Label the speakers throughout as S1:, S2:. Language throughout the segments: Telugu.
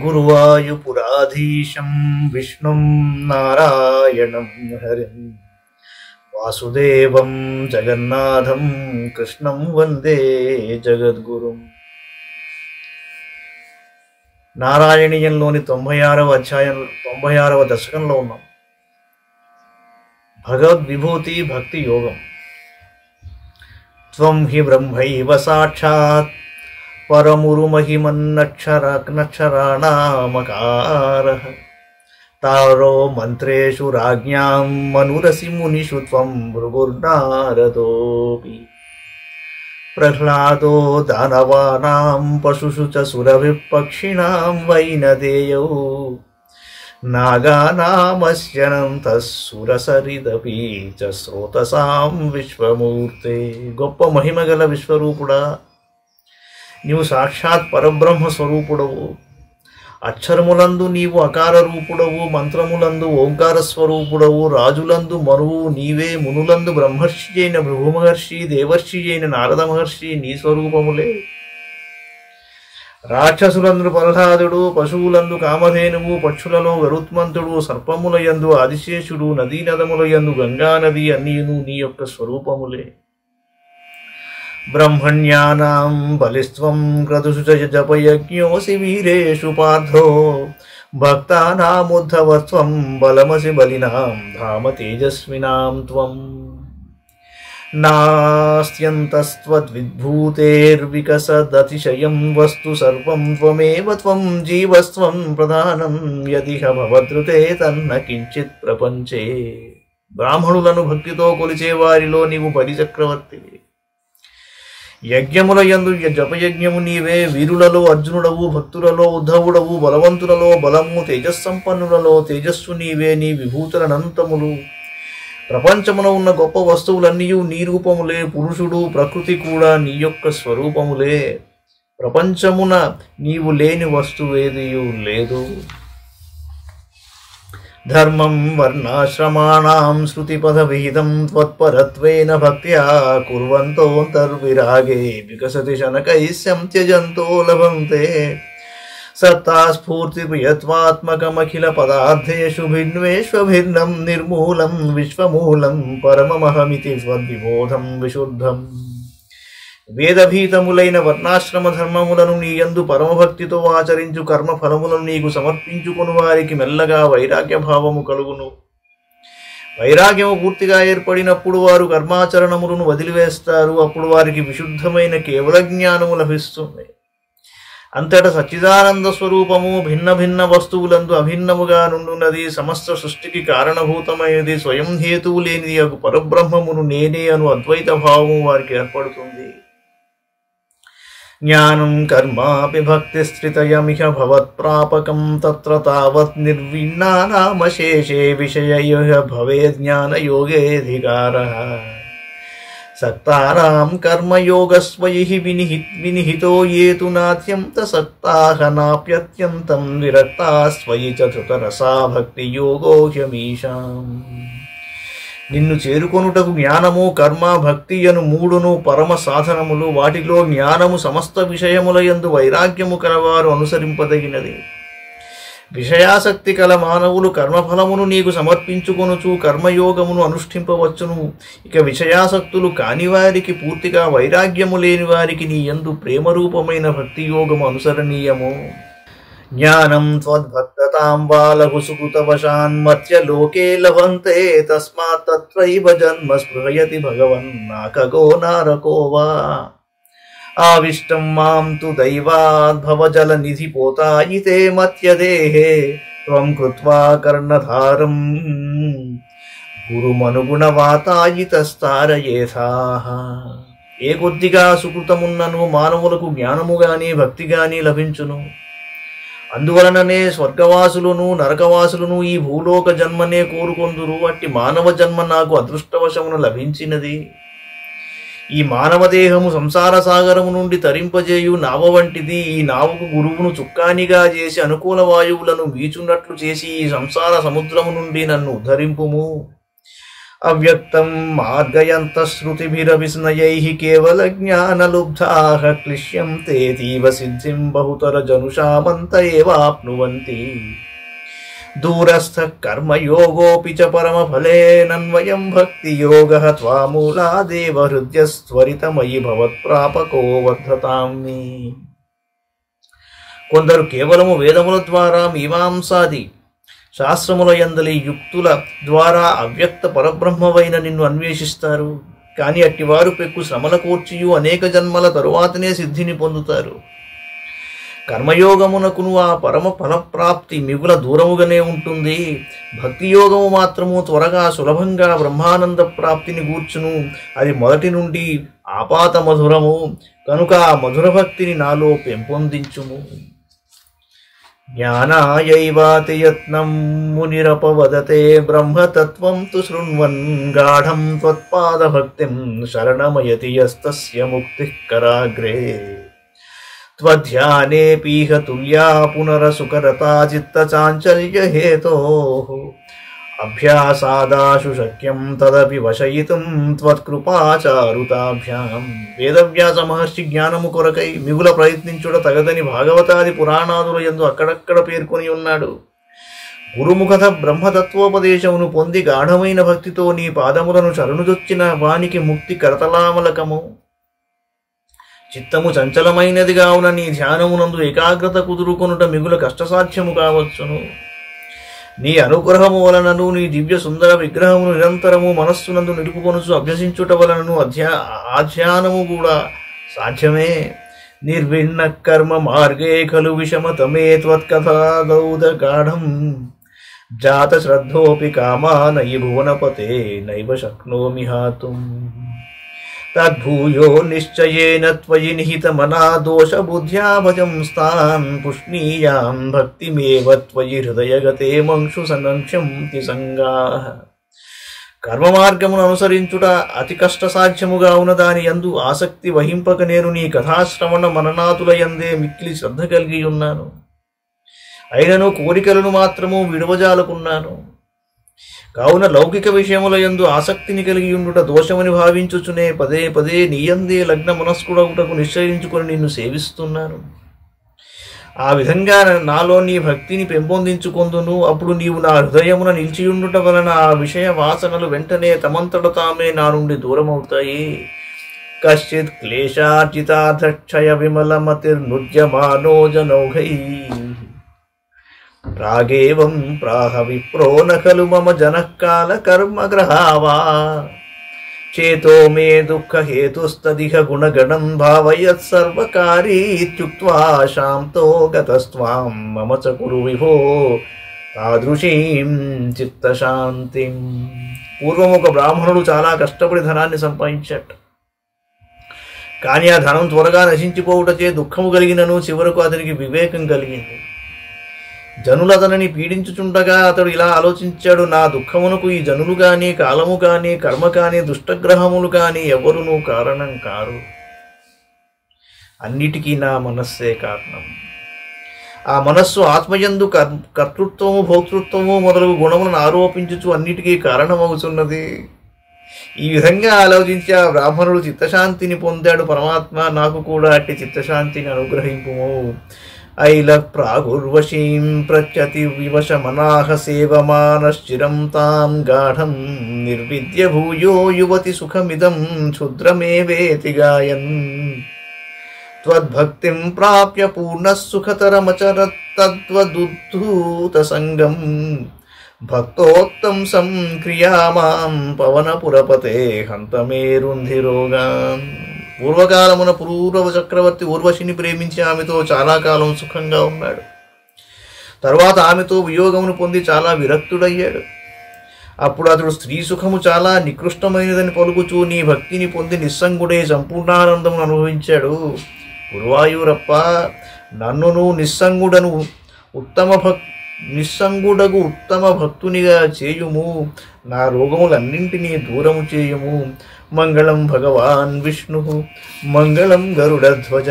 S1: గురువాయుపురాధీశం విష్ణుం నారాయణం హరిం వాసుదేవం జగన్నాథం కృష్ణం వందే జగద్గురుం. నారాయణీయంలోని 96వ అధ్యాయం 96వ దశకంలో ఉన్నాం. భగవద్విభూతి భక్తి యోగం. త్వం హి బ్రహ్మైవ సాక్షాత్ పరమురుమహిమన్నక్షరాణామకారః తారో మంత్రేషు రాజ్ఞాం మనురసి మునిషు త్వం భృగుర్నారదోపి ప్రహ్లాదో దానవానాం పశుషు చ సురవిపక్షిణాం వైనదేయౌ నాగానామస్యనంతః సురసరిదపి చ స్రోతసాం విశ్వమూర్తే. గొప్ప మహిమగల విశ్వరూపుడా, నీవు సాక్షాత్ పరబ్రహ్మ స్వరూపుడవు. అక్షరములందు నీవు అకార రూపుడవు, మంత్రములందు ఓంకార స్వరూపుడవు, రాజులందు మనువు నీవే, మునులందు బ్రహ్మర్షి అయిన భృగు మహర్షి, దేవర్షి అయిన నారద మహర్షి నీ స్వరూపములే. రాక్షసులందు ప్రహ్లాదుడు, పశువులందు కామధేనువు, పక్షులలో గరుత్మంతుడు, సర్పములయందు ఆదిశేషుడు, నదీ నదములయందు గంగానది అన్నీను నీ యొక్క స్వరూపములే. బ్రహ్మణ్యానాం బలిస్త్వం క్రతుషు చ జపయజ్ఞోసి వీరేషు పార్థో భక్తానాముద్ధవత్వం బలమసి బలినాం ధామ తేజస్వినాం త్వం. నాస్త్యంతస్త్వద్విద్భూతేర్వికసదతిశయం వస్తు సర్వం త్వమేవ త్వం జీవస్త్వం ప్రధానం యదిహ భవద్రుతే తన్న కించిత్ ప్రపంచే. బ్రాహ్మణులను భక్తితో కొలిచే వారిలో నీవు పరిచక్రవర్తివి. యజ్ఞముల యందు జపయజ్ఞము నీవే, వీరులలో అర్జునుడవు, భక్తులలో ఉద్ధవుడవు, బలవంతులలో బలము, తేజస్సంపన్నులలో తేజస్సు నీవే. నీ విభూతులనంతములు. ప్రపంచమున ఉన్న గొప్ప వస్తువులన్నీ నీ రూపములే. పురుషుడు ప్రకృతి కూడా నీ యొక్క స్వరూపములే. ప్రపంచమున నీవు లేని వస్తువేదియు లేదు. ధర్మం వర్ణాశ్రమాణాం శృతిపథ విహితం త్వత్పరత్వేన భక్త్యా కుర్వంతోంతర్విరాగే వికసతి శనకైస్యం త్యజంతో లభంతే. సత్తా స్ఫూర్తి ప్రియత్వాత్మకమఖిల పదార్థేషు భిన్నేష్వభిన్నం నిర్మూలం విశ్వమూలం పరమమహమితి స్వద్విబోధం విశుద్ధం. వేదభీతములైన వర్ణాశ్రమ ధర్మములను నీయందు పరమభక్తితో ఆచరించు కర్మఫలములను నీకు సమర్పించుకుని వారికి మెల్లగా వైరాగ్య భావము కలుగును. వైరాగ్యము పూర్తిగా ఏర్పడినప్పుడు వారు కర్మాచరణములను వదిలివేస్తారు. అప్పుడు వారికి విశుద్ధమైన కేవల జ్ఞానము లభిస్తుంది. అంతటా సచ్చిదానంద స్వరూపము భిన్న భిన్న వస్తువులందు అభిన్నముగా నుండున్నది. సమస్త సృష్టికి కారణభూతమైనది. స్వయం హేతువు లేనిది అగు పరబ్రహ్మమును నేనే అను అద్వైత భావము వారికి ఏర్పడుతుంది. జ్ఞానం కర్మాపి భక్తి స్థితయమిహ భవత్ప్రాపకం తత్ర తావత్ నిర్విణ్ణానామశేషే విషయైః భవేద్ జ్ఞానయోగేధికారః. సక్తానాం కర్మయోగస్వైః వినిహితో ఏతు నాత్యంతసక్తాః నాప్యత్యంతం విరక్తాస్వయి చ ధృతరసా భక్తి యోగో హ్యమీషాం. నిన్ను చేరుకొనుటకు జ్ఞానము, కర్మ, భక్తి అను మూడును పరమ సాధనములు. వాటిలో జ్ఞానము సమస్త విషయములయందు వైరాగ్యము కలవారు అనుసరింపదగినది. విషయాసక్తి కల మానవులు కర్మఫలమును నీకు సమర్పించుకొనుచు కర్మయోగమును అనుష్ఠింపవచ్చును. ఇక విషయాసక్తులు కాని వారికి, పూర్తిగా వైరాగ్యము లేని వారికి నీ యందు ప్రేమరూపమైన భక్తి యోగము అనుసరణీయము. జ్ఞానం త్వద్భక్తతాం బాలహు సుకృతవశాన్మర్త్యలోకే లభంతే తస్మాత్ తత్రైవ జన్మ స్పృహయతి భగవన్ నాకగో నారకో వా. ఆవిష్టం మాం తు దైవాద్భవజల నిధి పోతాయితే మత్యదేహే త్వం కృత్వా కర్ణధారం గురుమనుగుణవాతాయితస్తారయేథాః. ఏ కొద్దిగా సుకృతమున్నను మానవులకు జ్ఞానము గాని భక్తి గాని లభించును. అందువలననే స్వర్గవాసులను నరకవాసులను ఈ భూలోక జన్మనే కోరుకొందురు. అట్టి మానవ జన్మ నాకు అదృష్టవశమును లభించినది. ఈ మానవ దేహము సంసార సాగరము నుండి తరింపజేయు నావ వంటిది. ఈ నావకు గురువును చుక్కానిగా చేసి అనుకూల వాయువులను వీచున్నట్లు చేసి ఈ సంసార సముద్రము నుండి నన్ను ఉద్ధరింపుము. అవ్యక్తం మార్గయంతశ్రుతిభిరవిస్మయైః కేవలజ్ఞానలుబ్ధాః క్లిశ్యంతే తీవ సిద్ధిం బహుతరజనుషామంత ఏవాప్నువంతి. దూరస్థః కర్మయోగోऽపి చ పరమఫలేనన్వయం భక్తియోగః త్వామూలాదేవ హృద్యస్త్వరితమయి భవత్ప్రాపకో వర్ధతాం మే. కొందరు కేవలము వేదముల ద్వారా మీమాంసాది శాస్త్రముల యందలి యుక్తుల ద్వారా అవ్యక్త పరబ్రహ్మవైన నిన్ను అన్వేషిస్తారు. కానీ అట్టివారు పెక్కు శ్రమల కూర్చియు అనేక జన్మల తరువాతనే సిద్ధిని పొందుతారు. కర్మయోగమునకును ఆ పరమ ఫలప్రాప్తి మిగుల దూరముగానే ఉంటుంది. భక్తి యోగము మాత్రము త్వరగా సులభంగా బ్రహ్మానంద ప్రాప్తిని గూర్చును. అది మొదటి నుండి ఆపాత మధురము కనుక ఆ మధుర భక్తిని నాలో పెంపొందించుము. జ్ఞానాయైవాతి యత్నం మునిరపవదతే బ్రహ్మతత్వం తు శృణ్వన్ గాఢం త్వత్పాదభక్తిం శరణమయతి యస్తస్య ముక్తిః కరాగ్రే. త్వధ్యానేపీహ తుల్యా పునరసుకరతా చిత్తచాంచల్యహేతోః అభ్యాసాదాశు శక్యం తదపి వశయితుం త్వత్కృపాచారుతాభ్యాం. వేదవ్యాస మహర్షి జ్ఞానము కొరకై మిగుల ప్రయత్నించుట తగదని భాగవతాది పురాణాదుల యందు అక్కడక్కడ పేర్కొని ఉన్నాడు. గురుముఖత బ్రహ్మతత్వోపదేశమును పొంది గాఢమైన భక్తితో నీ పాదములను శరణుజొచ్చిన వానికి ముక్తి కరతలామలకము. చిత్తము చంచలమైనదిగా ఉన్న నీ ధ్యానమునందు ఏకాగ్రత కుదురుకొనుట మిగుల కష్టసాధ్యము కావచ్చును. నీ అనుగ్రహము వలనను నీ దివ్య సుందర విగ్రహమును నిరంతరము మనస్సునందు నిలుపుకొనుచు అభ్యసించుట వలనను ఆధ్యానము కూడా సాధ్యమే. నిర్విణ్ణ కర్మ మార్గే ఖలు విషమతమే త్వత్కథాదౌద గాఢం జాత శ్రద్ధోపి కామా నయి భువనపతే నైవ శక్నోమి హాతుం. తద్భూయో నిశ్చయేన త్వయి నిహితమనా దోషబుద్ధ్యా భజంస్తాన్ పుష్ణీయాం భక్తిమేవ త్వయి హృదయగతే మంక్షు సనంక్ష్యంతి సంగాః. కర్మ మార్గమును అనుసరించుట అతి కష్టసాధ్యముగా ఉన్న దాని యందు ఆసక్తి వహింపక నేను నీ కథాశ్రవణ మననాతుల యందే మిక్కిలి శ్రద్ధ కలిగి ఉన్నాను. అయినను కోరికలను మాత్రము విడువజాలకున్నాను. కావున లౌకిక విషయముల యందు ఆసక్తిని కలిగి ఉండుట దోషమని భావించుచునే పదే పదే నీయందే లగ్న మనస్కుడగుటకు నిశ్చయించుకొని నిన్ను సేవిస్తున్నాను. ఆ విధంగా నాలో నీ భక్తిని పెంపొందించుకొందును. అప్పుడు నీవు నా హృదయమున నిలిచియుండుట వలన ఆ విషయ వాసనలు వెంటనే తమంతట తామే నా నుండి దూరమవుతాయి. కశ్చిత్ క్లేశార్జితాధక్షయ విమలమతిర్నుజ్యమానో జనౌఘైః రాగేవం ప్రాహ విప్రో న ఖలు మమ జనః కాల కర్మ గ్రహావా. చేతో మే దుఃఖ హేతుస్తదిహ గుణగణం భావయత్ సర్వకారీ ఇత్యుక్త్వా శాంతో గతస్త్వాం మమ చ కురు విభో తాదృశీం చిత్తశాంతిం. పూర్వం ఒక బ్రాహ్మణుడు చాలా కష్టపడి ధనాన్ని సంపాదించాడు. కానీ ఆ ధనం త్వరగా నశించిపోవుటచే దుఃఖము కలిగినను చివరకు అతనికి వివేకం కలిగింది. జనులు అతనిని పీడించుచుండగా అతడు ఇలా ఆలోచించాడు, నా దుఃఖమునకు ఈ జనులు కానీ కాలము కానీ కర్మ కానీ దుష్టగ్రహములు కానీ ఎవరునూ కారణం కారు. అన్నిటికీ నా మనస్సే కారణం. ఆ మనస్సు ఆత్మయందు కర్తృత్వము భోక్తృత్వము మొదలగు గుణములను ఆరోపించుచు అన్నిటికీ కారణమవుతున్నది. ఈ విధంగా ఆలోచించి ఆ బ్రాహ్మణుడు చిత్తశాంతిని పొందాడు. పరమాత్మ నాకు కూడా అట్టి చిత్తశాంతిని అనుగ్రహింపుము. ఐల ప్రాగుర్వశీం ప్రత్యతి వివశమనాహ సేవమానశ్చిరం తాం గాఢం నిర్విద్య భూయో యువతి సుఖమిదం క్షుద్రమేవేతి గాయన్. త్వద్భక్తిం ప్రాప్య పూర్ణః సుఖతరమచరత్ తద్వదుద్ధూత సంగం భక్తోత్తంసం క్రియామాం పవనపురపతే హంతమేరుంధిరోగాన్. పూర్వకాలమున పూర్వ చక్రవర్తి ఊర్వశిని ప్రేమించి ఆమెతో చాలా కాలం సుఖంగా ఉన్నాడు. తర్వాత ఆమెతో వియోగమును పొంది చాలా విరక్తుడయ్యాడు. అప్పుడు అతడు స్త్రీ సుఖము చాలా నికృష్టమైనదని పలుకుచూ నీ భక్తిని పొంది నిస్సంగుడే సంపూర్ణానందమును అనుభవించాడు. గురువాయూరప్ప, నన్నును నిస్సంగుడగు ఉత్తమ భక్తునిగా చేయుము. నా రోగములన్నింటినీ దూరము చేయుము. మంగళం భగవాన్ విష్ణు, మంగళం గరుడధ్వజ,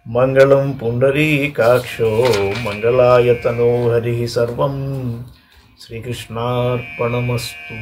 S1: మంగళం పుండరీకాక్షో, మంగళాయతనో హరి. సర్వం శ్రీకృష్ణార్పణమస్తు.